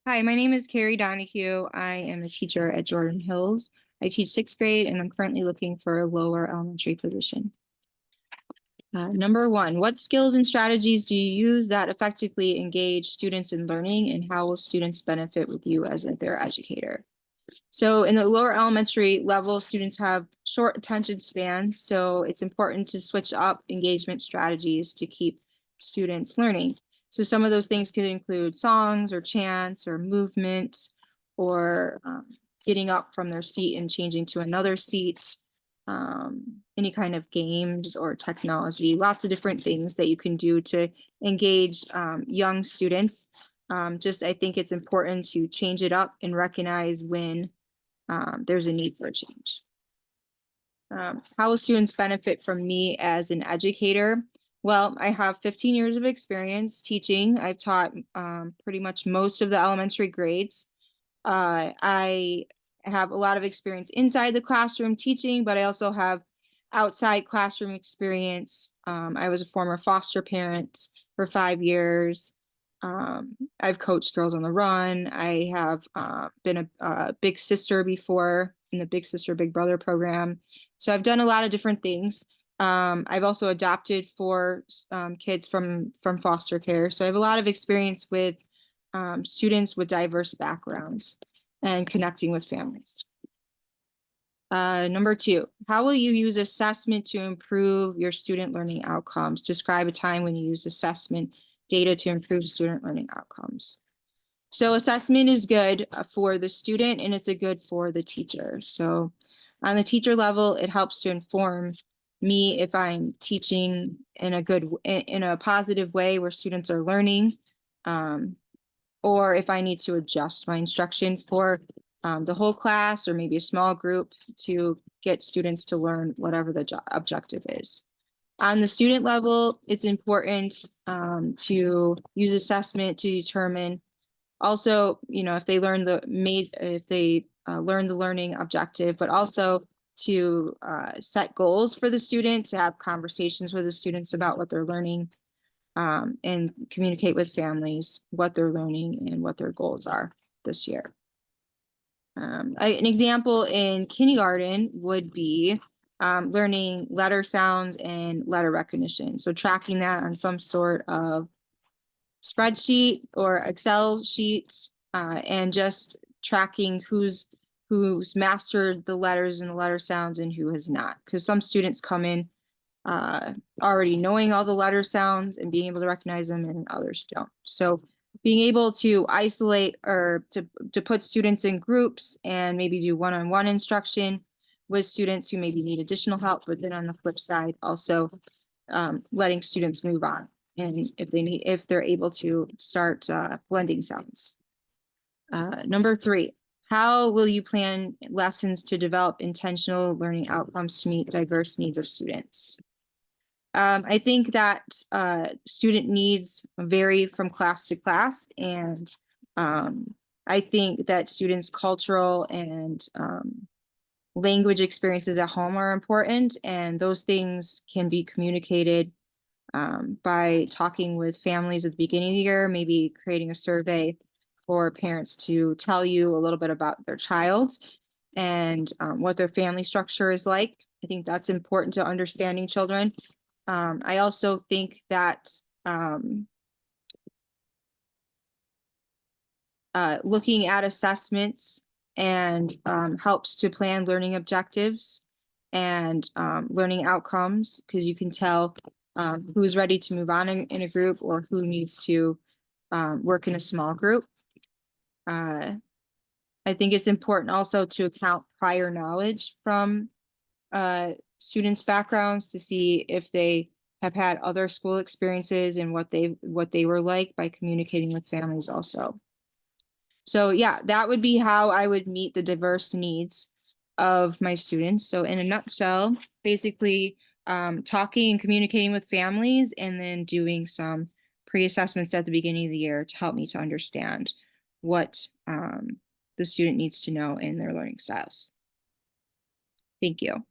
Hi, my name is Carrie Donahue. I am a teacher at Jordan Hills. I teach sixth grade and I'm currently looking for a lower elementary position. Number one, what skills and strategies do you use that effectively engage students in learning, and how will students benefit with you as their educator? So in the lower elementary level, students have short attention spans, so it's important to switch up engagement strategies to keep students learning. So some of those things could include songs or chants or movement, or getting up from their seat and changing to another seat, any kind of games or technology, lots of different things that you can do to engage young students. I think it's important to change it up and recognize when there's a need for a change. How will students benefit from me as an educator? Well, I have 15 years of experience teaching. I've taught pretty much most of the elementary grades. I have a lot of experience inside the classroom teaching, but I also have outside classroom experience. I was a former foster parent for 5 years. I've coached Girls on the Run. I have been a big sister before in the Big Sister Big Brother program. So I've done a lot of different things. I've also adopted for kids from foster care. So I have a lot of experience with students with diverse backgrounds and connecting with families. Number two, how will you use assessment to improve your student learning outcomes? Describe a time when you used assessment data to improve student learning outcomes. So assessment is good for the student and it's a good for the teacher. So on the teacher level, it helps to inform me if I'm teaching in a positive way where students are learning, or if I need to adjust my instruction for the whole class or maybe a small group to get students to learn whatever the objective is. On the student level, it's important to use assessment to determine also, if they learn learn the learning objective, but also to set goals for the student, to have conversations with the students about what they're learning, and communicate with families what they're learning and what their goals are this year. An example in kindergarten would be learning letter sounds and letter recognition. So tracking that on some sort of spreadsheet or Excel sheets, and just tracking who's mastered the letters and the letter sounds and who has not. Because some students come in already knowing all the letter sounds and being able to recognize them, and others don't. So being able to isolate or to put students in groups and maybe do one-on-one instruction with students who maybe need additional help, but then on the flip side, also letting students move on. And if they're able to start blending sounds. Number three, how will you plan lessons to develop intentional learning outcomes to meet diverse needs of students? I think that student needs vary from class to class, and I think that students' cultural and language experiences at home are important, and those things can be communicated by talking with families at the beginning of the year, maybe creating a survey for parents to tell you a little bit about their child and what their family structure is like. I think that's important to understanding children. I also think that looking at assessments and helps to plan learning objectives and learning outcomes, because you can tell who's ready to move on in a group or who needs to work in a small group. I think it's important also to account prior knowledge from students' backgrounds to see if they have had other school experiences and what they were like, by communicating with families also. So yeah, that would be how I would meet the diverse needs of my students. So in a nutshell, basically talking and communicating with families, and then doing some pre-assessments at the beginning of the year to help me to understand what the student needs to know in their learning styles. Thank you.